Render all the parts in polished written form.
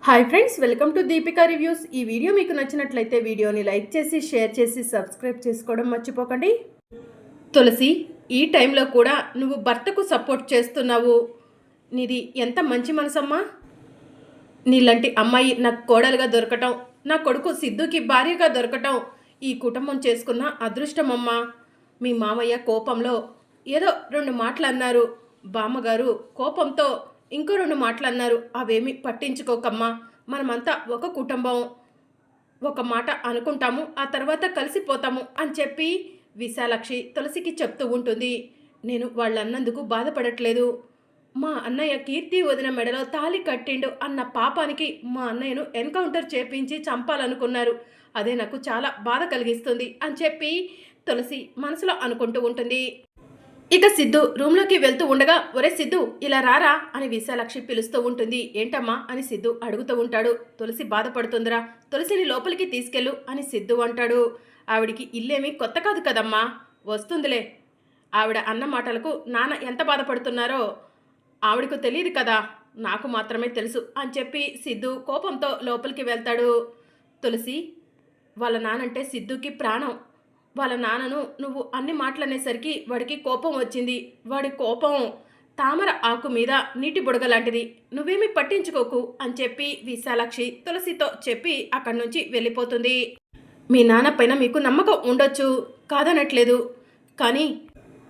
Hi friends, welcome to Deepika reviews. ఈ video మీకు నచ్చినట్లయితే వీడియోని లైక్ చేసి షేర్ చేసి సబ్స్క్రైబ్ చేసుకోవడం మర్చిపోకండి. తులసి, ఈ టైంలో కూడా నువ్వు భర్తకు సపోర్ట్ చేస్తున్నావు. నీది ఎంత మంచి మనసమ్మా. నీలాంటి అమ్మాయి నాకు కోడలుగా దొరకటం, నా కొడుకు సిద్ధుకి భార్యగా దొరకటం ఈ కుటుంబం చేసుకున్న అదృష్టమమ్మా. మీ మామయ్య కోపంలో ఏదో రెండు మాటలు అన్నారు, బామ్మగారు కోపంతో ఇంకో రెండు మాటలు అన్నారు. అవేమి పట్టించుకోకమ్మా. మనమంతా ఒక కుటుంబం, ఒక మాట అనుకుంటాము, ఆ తర్వాత కలిసిపోతాము అని చెప్పి విశాలాక్షి తులసికి చెప్తూ ఉంటుంది. నేను వాళ్ళన్నందుకు బాధపడట్లేదు. మా అన్నయ్య కీర్తి వదిన మెడలో తాళి కట్టిండు అన్న పాపానికి మా అన్నయ్యను ఎన్కౌంటర్ చేపించి చంపాలనుకున్నారు. అదే నాకు చాలా బాధ కలిగిస్తుంది అని చెప్పి తులసి మనసులో అనుకుంటూ ఉంటుంది. ఇక సిద్ధు రూమ్లోకి వెళ్తూ ఉండగా, ఒరే సిద్ధు ఇలా రారా అని విశాలాక్షి పిలుస్తూ ఉంటుంది. ఏంటమ్మా అని సిద్ధు అడుగుతూ ఉంటాడు. తులసి బాధపడుతుందిరా, తులసిని లోపలికి తీసుకెళ్ళు అని సిద్ధు అంటాడు. ఆవిడికి ఇల్లేమీ కొత్త కాదు కదమ్మా, వస్తుందిలే. ఆవిడ అన్న మాటలకు నాన్న ఎంత బాధపడుతున్నారో ఆవిడకు తెలియదు కదా, నాకు మాత్రమే తెలుసు అని చెప్పి సిద్ధు కోపంతో లోపలికి వెళ్తాడు. తులసి, వాళ్ళ నానంటే సిద్ధుకి ప్రాణం. వాళ్ళ నాన్నను నువ్వు అన్ని మాటలనేసరికి వాడికి కోపం వచ్చింది. వాడి కోపం తామర ఆకు మీద నీటి బుడగ లాంటిది. నువ్వేమీ పట్టించుకోకు అని చెప్పి విశాలాక్షి తులసితో చెప్పి అక్కడి నుంచి వెళ్ళిపోతుంది. మీ నాన్న పైన మీకు నమ్మకం ఉండొచ్చు, కాదనట్లేదు, కానీ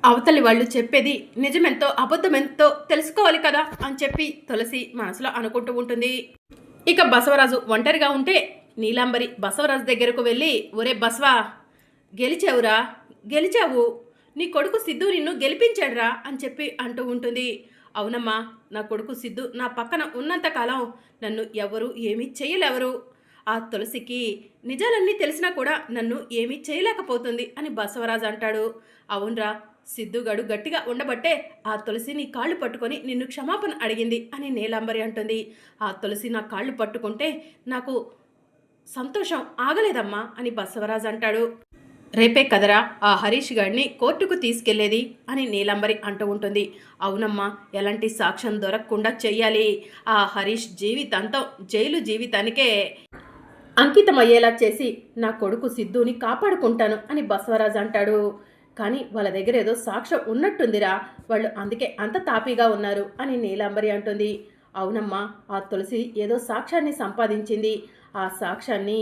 అవతలి వాళ్ళు చెప్పేది నిజమెంతో అబద్ధమెంతో తెలుసుకోవాలి కదా అని చెప్పి తులసి మనసులో అనుకుంటూ ఉంటుంది. ఇక బసవరాజు ఒంటరిగా ఉంటే నీలాంబరి బసవరాజు దగ్గరకు వెళ్ళి, ఒరే బసవా, గెలిచావురా, గెలిచావు, నీ కొడుకు సిద్ధు నిన్ను గెలిపించాడురా అని చెప్పి అంటూ ఉంటుంది. అవునమ్మా, నా కొడుకు సిద్ధు నా పక్కన ఉన్నంతకాలం నన్ను ఎవరు ఏమీ చేయలేవరు. ఆ తులసికి నిజాలన్నీ తెలిసినా కూడా నన్ను ఏమీ చేయలేకపోతుంది అని బసవరాజు అంటాడు. అవునరా, సిద్ధుగాడు గట్టిగా ఉండబట్టే ఆ తులసి నీ కాళ్ళు పట్టుకొని నిన్ను క్షమాపణ అడిగింది అని నీలాంబరి అంటుంది. ఆ తులసి నా కాళ్ళు పట్టుకుంటే నాకు సంతోషం ఆగలేదమ్మా అని బసవరాజు అంటాడు. రేపే కదరా ఆ హరీష్ గాడిని కోర్టుకు తీసుకెళ్లేది అని నీలాంబరి అంటూ ఉంటుంది. అవునమ్మా, ఎలాంటి సాక్ష్యం దొరకకుండా చెయ్యాలి. ఆ హరీష్ జీవితాంతం జైలు జీవితానికే అంకితమయ్యేలా చేసి నా కొడుకు సిద్ధుని కాపాడుకుంటాను అని బసవరాజు అంటాడు. కానీ వాళ్ళ దగ్గర ఏదో సాక్ష్యం ఉన్నట్టుందిరా, వాళ్ళు అందుకే అంత తాపీగా ఉన్నారు అని నీలాంబరి అంటుంది. అవునమ్మా, ఆ తులసి ఏదో సాక్ష్యాన్ని సంపాదించింది. ఆ సాక్ష్యాన్ని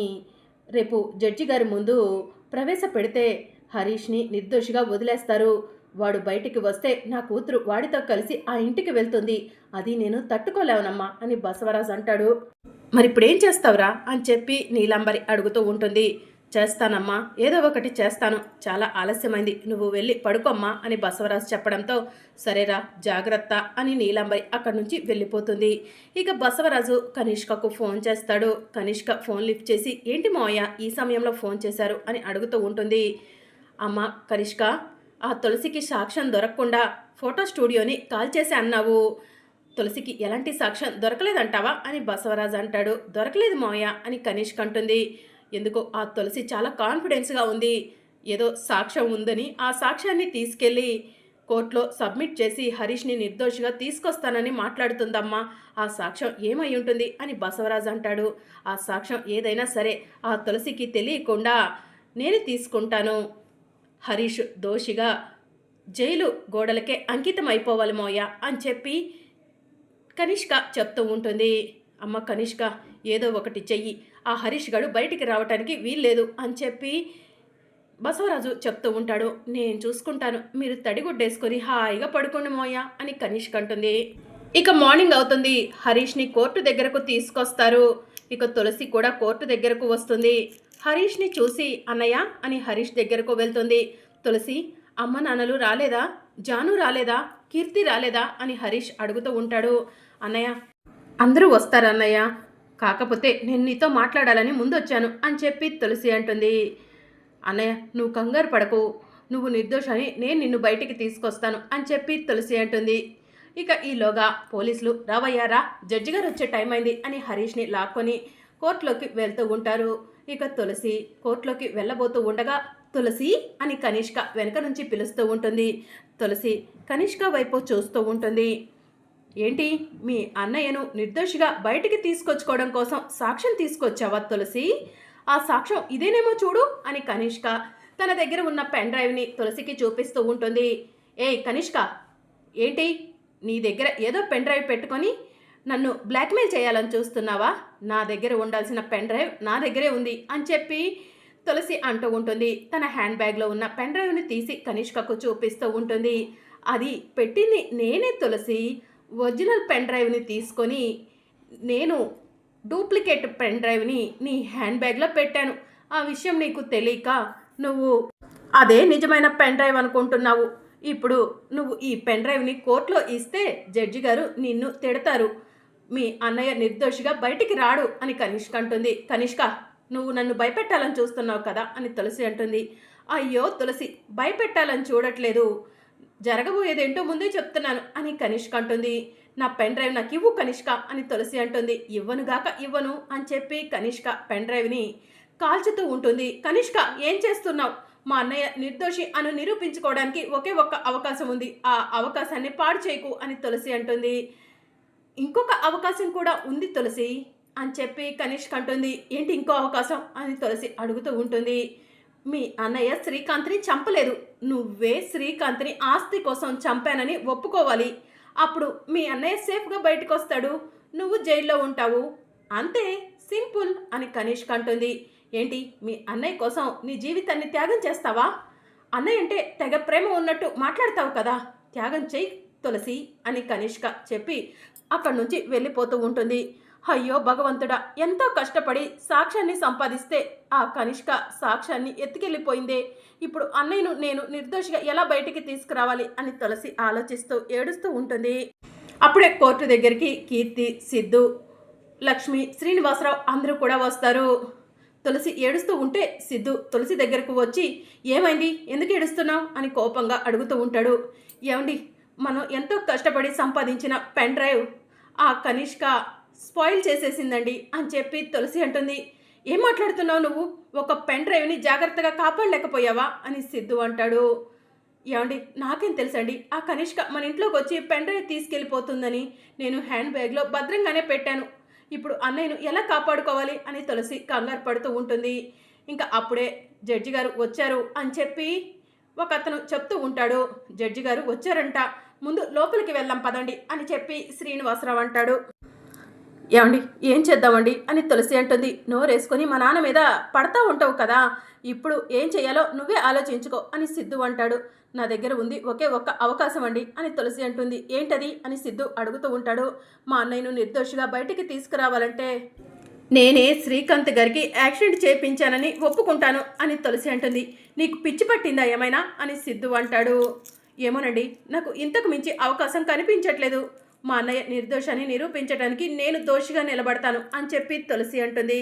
రేపు జడ్జి గారి ముందు ప్రవేశపెడితే హరీష్ని నిర్దోషిగా వదిలేస్తారు. వాడు బయటికి వస్తే నా కూతురు వాడితో కలిసి ఆ ఇంటికి వెళ్తుంది. అది నేను తట్టుకోలేవనమ్మా అని బసవరాజు అంటాడు. మరి ఇప్పుడేం చేస్తావురా అని చెప్పి నీలాంబరి అడుగుతూ ఉంటుంది. చేస్తానమ్మా, ఏదో ఒకటి చేస్తాను, చాలా ఆలస్యమైంది, నువ్వు వెళ్ళి పడుకోమ్మా అని బసవరాజు చెప్పడంతో సరేరా, జాగ్రత్త అని నీలాంబరి అక్కడి నుంచి వెళ్ళిపోతుంది. ఇక బసవరాజు కనిష్కకు ఫోన్ చేస్తాడు. కనిష్క ఫోన్ లిఫ్ట్ చేసి, ఏంటి మావయ్య ఈ సమయంలో ఫోన్ చేశారు అని అడుగుతూ ఉంటుంది. అమ్మ కనిష్క, ఆ తులసికి సాక్ష్యం దొరకకుండా ఫోటో స్టూడియోని కాల్ చేసి అన్నావు. తులసికి ఎలాంటి సాక్ష్యం దొరకలేదంటావా అని బసవరాజు అంటాడు. దొరకలేదు మావయ్య అని కనిష్క అంటుంది. ఎందుకో ఆ తులసి చాలా కాన్ఫిడెన్స్గా ఉంది, ఏదో సాక్ష్యం ఉందని ఆ సాక్ష్యాన్ని తీసుకెళ్ళి కోర్టులో సబ్మిట్ చేసి హరీష్ని నిర్దోషిగా తీసుకొస్తానని మాట్లాడుతుందమ్మా. ఆ సాక్ష్యం ఏమై ఉంటుంది అని బసవరాజు అంటాడు. ఆ సాక్ష్యం ఏదైనా సరే ఆ తులసికి తెలియకుండా నేను తీసుకుంటాను. హరీష్ దోషిగా జైలు గోడలకే అంకితం అయిపోవాలి మోయ అని చెప్పి కనిష్క చెప్తూ ఉంటుంది. అమ్మ కనిష్క, ఏదో ఒకటి చెయ్యి, ఆ హరీష్ గాడు బయటికి రావటానికి వీల్లేదు అని చెప్పి బసవరాజు చెప్తూ ఉంటాడు. నేను చూసుకుంటాను, మీరు తడిగుడ్డేసుకొని హాయిగా పడుకోండి మోయ అని కనిష్క అంటుంది. ఇక మార్నింగ్ అవుతుంది. హరీష్ని కోర్టు దగ్గరకు తీసుకొస్తారు. ఇక తులసి కూడా కోర్టు దగ్గరకు వస్తుంది. హరీష్ని చూసి అన్నయ్య అని హరీష్ దగ్గరకు వెళ్తుంది. తులసి, అమ్మ నాన్నలు రాలేదా, జాను రాలేదా, కీర్తి రాలేదా అని హరీష్ అడుగుతూ ఉంటాడు. అన్నయ్య అందరూ వస్తారన్నయ్య, కాకపోతే నేను నీతో మాట్లాడాలని ముందు వచ్చాను అని చెప్పి తులసి అంటుంది. అన్నయ్య నువ్వు కంగారు పడకు, నువ్వు నిర్దోషని నేను నిన్ను బయటికి తీసుకొస్తాను అని చెప్పి తులసి అంటుంది. ఇక ఈలోగా పోలీసులు రావయ్యారా, జడ్జి గారు వచ్చే టైం అయింది అని హరీష్ని లాక్కొని కోర్టులోకి వెళ్తూ ఉంటారు. ఇక తులసి కోర్టులోకి వెళ్ళబోతూ ఉండగా తులసి అని కనిష్క వెనక నుంచి పిలుస్తూ ఉంటుంది. తులసి కనిష్క వైపు చూస్తూ ఉంటుంది. ఏంటి మీ అన్నయ్యను నిర్దోషిగా బయటికి తీసుకొచ్చుకోవడం కోసం సాక్ష్యం తీసుకొచ్చావా తులసి? ఆ సాక్ష్యం ఇదేనేమో చూడు అని కనిష్క తన దగ్గర ఉన్న పెన్ డ్రైవ్ని తులసికి చూపిస్తూ ఉంటుంది. ఏయ్ కనిష్క, ఏంటి నీ దగ్గర ఏదో పెన్ డ్రైవ్ పెట్టుకొని నన్ను బ్లాక్మెయిల్ చేయాలని చూస్తున్నావా? నా దగ్గర ఉండాల్సిన పెన్ డ్రైవ్ నా దగ్గరే ఉంది అని చెప్పి తులసి అంటూ ఉంటుంది. తన హ్యాండ్ బ్యాగ్లో ఉన్న పెన్ డ్రైవ్ని తీసి కనిష్కకు చూపిస్తూ ఉంటుంది. అది పెట్టింది నేనే తులసి. ఒరిజినల్ పెన్ డ్రైవ్ని తీసుకొని నేను డూప్లికేట్ పెన్ డ్రైవ్ని నీ హ్యాండ్ బ్యాగ్లో పెట్టాను. ఆ విషయం నీకు తెలియక నువ్వు అదే నిజమైన పెన్ డ్రైవ్ అనుకుంటున్నావు. ఇప్పుడు నువ్వు ఈ పెన్ డ్రైవ్ని కోర్టులో ఇస్తే జడ్జి గారు నిన్ను తిడతారు. మీ అన్నయ్య నిర్దోషిగా బయటికి రాడు అని కనిష్క అంటుంది. కనిష్క, నువ్వు నన్ను భయపెట్టాలని చూస్తున్నావు కదా అని తులసి అంటుంది. అయ్యో తులసి, భయపెట్టాలని చూడట్లేదు, జరగబోయేదేంటో ముందే చెప్తున్నాను అని కనిష్క అంటుంది. నా పెన్ డ్రైవ్ నాకు ఇవ్వు కనిష్క అని తులసి అంటుంది. ఇవ్వనుగాక ఇవ్వను అని చెప్పి కనిష్క పెన్ డ్రైవ్ని కాల్చుతూ ఉంటుంది. కనిష్క, ఏం చేస్తున్నావు? మా అన్నయ్య నిర్దోషి అని నిరూపించుకోవడానికి ఒకే ఒక్క అవకాశం ఉంది, ఆ అవకాశాన్ని పాడు చేయకు అని తులసి అంటుంది. ఇంకొక అవకాశం కూడా ఉంది తులసి అని చెప్పి కనిష్క అంటుంది. ఏంటి ఇంకో అవకాశం అని తులసి అడుగుతూ ఉంటుంది. మీ అన్నయ్య శ్రీకాంత్ని చంపలేదు, నువ్వే శ్రీకాంత్ని ఆస్తి కోసం చంపానని ఒప్పుకోవాలి. అప్పుడు మీ అన్నయ్య సేఫ్గా బయటకు వస్తాడు, నువ్వు జైల్లో ఉంటావు, అంతే, సింపుల్ అని కనిష్క అంటుంది. ఏంటి మీ అన్నయ్య కోసం నీ జీవితాన్ని త్యాగం చేస్తావా? అన్నయ్య అంటే తెగ ప్రేమ ఉన్నట్టు మాట్లాడతావు కదా, త్యాగం చెయ్యి తులసి అని కనిష్క చెప్పి అక్కడి నుంచి వెళ్ళిపోతూ ఉంటుంది. అయ్యో భగవంతుడా, ఎంతో కష్టపడి సాక్ష్యాన్ని సంపాదిస్తే ఆ కనిష్క సాక్ష్యాన్ని ఎత్తుకెళ్ళిపోయిందే. ఇప్పుడు అన్నయ్యను నేను నిర్దోషిగా ఎలా బయటికి తీసుకురావాలి అని తులసి ఆలోచిస్తూ ఏడుస్తూ ఉంటుంది. అప్పుడే కోర్టు దగ్గరికి కీర్తి, సిద్ధు, లక్ష్మి, శ్రీనివాసరావు అందరూ కూడా వస్తారు. తులసి ఏడుస్తూ ఉంటే సిద్ధు తులసి దగ్గరకు వచ్చి, ఏమైంది, ఎందుకు ఏడుస్తున్నావు అని కోపంగా అడుగుతూ ఉంటాడు. ఏమండి, మనం ఎంతో కష్టపడి సంపాదించిన పెన్ డ్రైవ్ ఆ కనిష్క స్పాయిల్ చేసేసిందండి అని చెప్పి తులసి అంటుంది. ఏం మాట్లాడుతున్నావు నువ్వు? ఒక పెన్ డ్రైవ్ని జాగ్రత్తగా కాపాడలేకపోయావా అని సిద్ధు అంటాడు. ఏమండి, నాకేం తెలుసండి, ఆ కనిష్క మన ఇంట్లోకి వచ్చి పెన్ డ్రైవ్ తీసుకెళ్ళిపోతుందని నేను హ్యాండ్ బ్యాగ్లో భద్రంగానే పెట్టాను. ఇప్పుడు అన్నయ్యను ఎలా కాపాడుకోవాలి అని తులసి కంగారు పడుతూ ఉంటుంది. ఇంకా అప్పుడే జడ్జి గారు వచ్చారు అని చెప్పి ఒక అతను చెప్తూ ఉంటాడు. జడ్జి గారు వచ్చారంట, ముందు లోపలికి వెళ్దాం పదండి అని చెప్పి శ్రీనివాసరావు అంటాడు. ఏమండి, ఏం చేద్దామండి అని తులసి అంటుంది. నోరేసుకొని మా నాన్న మీద పడతా ఉంటావు కదా, ఇప్పుడు ఏం చేయాలో నువ్వే ఆలోచించుకో అని సిద్ధు అంటాడు. నా దగ్గర ఉంది ఒకే ఒక్క అవకాశం అండి అని తులసి అంటుంది. ఏంటది అని సిద్ధు అడుగుతూ ఉంటాడు. మా అన్నయ్యను నిర్దోషిగా బయటికి తీసుకురావాలంటే నేనే శ్రీకాంత్ గారికి యాక్సిడెంట్ చేయించానని ఒప్పుకుంటాను అని తులసి అంటుంది. నీకు పిచ్చి పట్టిందా ఏమైనా అని సిద్ధు అంటాడు. ఏమోనండి, నాకు ఇంతకు మించి అవకాశం కనిపించట్లేదు, మా అన్నయ్య నిర్దోషాన్ని నిరూపించడానికి నేను దోషిగా నిలబడతాను అని చెప్పి తులసి అంటుంది.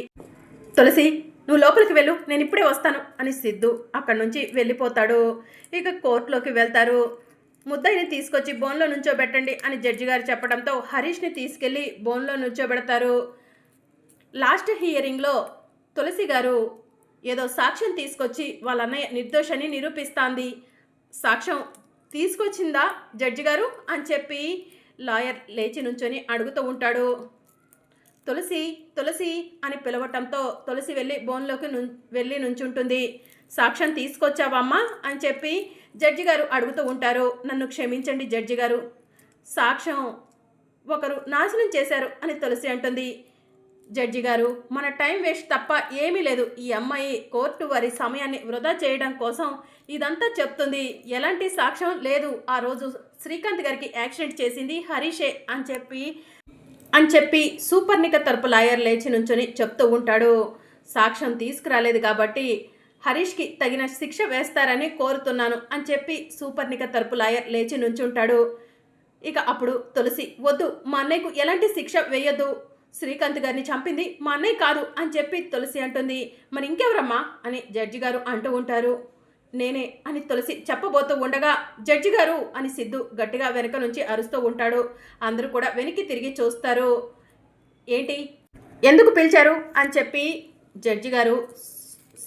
తులసి, నువ్వు లోపలికి వెళ్ళు, నేను ఇప్పుడే వస్తాను అని సిద్ధు అక్కడి నుంచి వెళ్ళిపోతాడు. ఇక కోర్టులోకి వెళ్తారు. ముద్దాయిని తీసుకొచ్చి బోన్లో నుంచోబెట్టండి అని జడ్జి గారు చెప్పడంతో హరీష్ని తీసుకెళ్ళి బోన్లో నుంచోబెడతారు. లాస్ట్ హియరింగ్లో తులసి గారు ఏదో సాక్ష్యం తీసుకొచ్చి వాళ్ళ అన్నయ్య నిర్దోషాన్ని నిరూపిస్తాంది. సాక్ష్యం తీసుకొచ్చిందా జడ్జి గారు అని చెప్పి లాయర్ లేచి నుంచొని అడుగుతూ ఉంటాడు. తులసి తులసి అని పిలవటంతో తులసి వెళ్ళి బోన్లోకి వెళ్ళి నుంచుంటుంది. సాక్ష్యం తీసుకొచ్చావమ్మా అని చెప్పి జడ్జి గారు అడుగుతూ ఉంటారు. నన్ను క్షమించండి జడ్జి గారు, సాక్ష్యం ఒకరు నాశనం చేశారు అని తులసి అంటుంది. జడ్జి గారు, మన టైం వేస్ట్ తప్ప ఏమీ లేదు, ఈ అమ్మాయి కోర్టు వారి సమయాన్ని వృధా చేయడం కోసం ఇదంతా చెప్తుంది, ఎలాంటి సాక్ష్యం లేదు, ఆ రోజు శ్రీకాంత్ గారికి యాక్సిడెంట్ చేసింది హరీషే అని చెప్పి సూపర్నిక తరపు లాయర్ లేచి నుంచొని చెప్తూ ఉంటాడు. సాక్ష్యం తీసుకురాలేదు కాబట్టి హరీష్కి తగిన శిక్ష వేస్తారని కోరుతున్నాను అని చెప్పి సూపర్నిక తరపు లాయర్ లేచి నుంచుంటాడు. ఇక అప్పుడు తులసి, వద్దు, మా అన్నయ్యకు ఎలాంటి శిక్ష వేయొద్దు, శ్రీకాంత్ గారిని చంపింది మా అన్నయ్య కాదు అని చెప్పి తులసి అంటుంది. మరి ఇంకెవరమ్మా అని జడ్జి గారు అంటూ ఉంటారు. నేనే అని తులసి చెప్పబోతూ ఉండగా జడ్జి గారు అని సిద్ధు గట్టిగా వెనక నుంచి అరుస్తూ ఉంటాడు. అందరూ కూడా వెనక్కి తిరిగి చూస్తారు. ఏంటి, ఎందుకు పిలిచారు అని చెప్పి జడ్జి గారు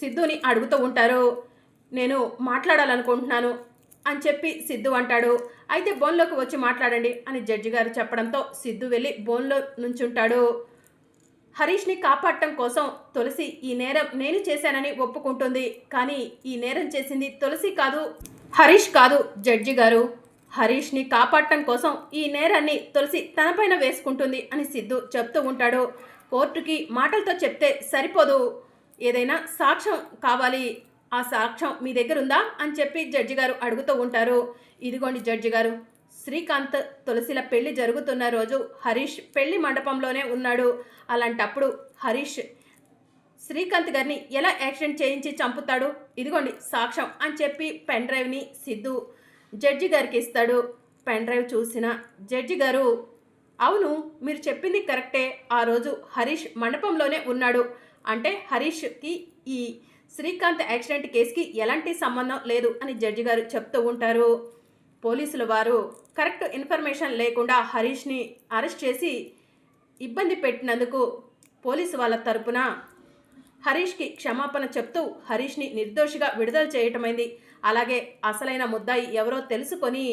సిద్ధుని అడుగుతూ ఉంటారు. నేను మాట్లాడాలనుకుంటున్నాను, అని చెప్పి సిద్ధు అంటాడు. అయితే బోన్లోకి వచ్చి మాట్లాడండి అని జడ్జి గారు చెప్పడంతో సిద్ధు వెళ్ళి బోన్లో నుంచుంటాడు. హరీష్ని కాపాడటం కోసం తులసి ఈ నేరం నేను చేశానని ఒప్పుకుంటుంది. కానీ ఈ నేరం చేసింది తులసి కాదు, హరీష్ కాదు జడ్జి గారు. హరీష్ని కాపాడటం కోసం ఈ నేరాన్ని తులసి తనపైన వేసుకుంటుంది అని సిద్ధు చెప్తూ ఉంటాడు. కోర్టుకి మాటలతో చెప్తే సరిపోదు, ఏదైనా సాక్ష్యం కావాలి. ఆ సాక్ష్యం మీ దగ్గర ఉందా అని చెప్పి జడ్జి గారు అడుగుతూ ఉంటారు. ఇదిగోండి జడ్జి గారు, శ్రీకాంత్ తులసిల పెళ్లి జరుగుతున్న రోజు హరీష్ పెళ్లి మండపంలోనే ఉన్నాడు. అలాంటప్పుడు హరీష్ శ్రీకాంత్ గారిని ఎలా యాక్సిడెంట్ చేయించి చంపుతాడు? ఇదిగోండి సాక్ష్యం అని చెప్పి పెన్ డ్రైవ్ని సిద్ధు జడ్జి గారికి ఇస్తాడు. పెన్ డ్రైవ్ చూసిన జడ్జి గారు, అవును మీరు చెప్పింది కరెక్టే, ఆ రోజు హరీష్ మండపంలోనే ఉన్నాడు. అంటే హరీష్కి ఈ శ్రీకాంత్ యాక్సిడెంట్ కేసుకి ఎలాంటి సంబంధం లేదు అని జడ్జి గారు చెప్తూ ఉంటారు. పోలీసుల వారు కరెక్ట్ ఇన్ఫర్మేషన్ లేకుండా హరీష్ని అరెస్ట్ చేసి ఇబ్బంది పెట్టినందుకు పోలీసు వాళ్ళ తరపున హరీష్కి క్షమాపణ చెప్తూ హరీష్ని నిర్దోషిగా విడుదల చేయటమైంది. అలాగే అసలైన ముద్దాయి ఎవరో తెలుసుకొని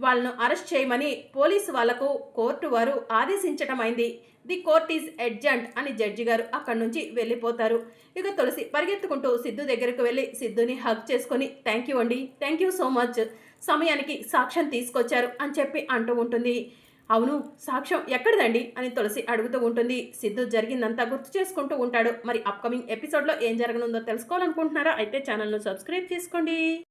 వాళ్ళను అరెస్ట్ చేయమని పోలీసు వాళ్లకు కోర్టు వారు ఆదేశించటమైంది. ది కోర్ట్ ఈజ్ అడ్జర్న్డ్ అని జడ్జి గారు అక్కడి నుంచి వెళ్ళిపోతారు. ఇక తులసి పరిగెత్తుకుంటూ సిద్ధు దగ్గరకు వెళ్ళి సిద్ధుని హగ్ చేసుకొని థ్యాంక్ యూ అండి, థ్యాంక్ యూ సో మచ్, సమయానికి సాక్ష్యం తీసుకొచ్చారు అని చెప్పి అంటూ ఉంటుంది. అవును సాక్ష్యం ఎక్కడిదండి అని తులసి అడుగుతూ ఉంటుంది. సిద్ధు జరిగిందంతా గుర్తు చేసుకుంటూ ఉంటాడు. మరి అప్కమింగ్ ఎపిసోడ్లో ఏం జరగనుందో తెలుసుకోవాలనుకుంటున్నారా? అయితే ఛానల్ను సబ్స్క్రైబ్ చేసుకోండి.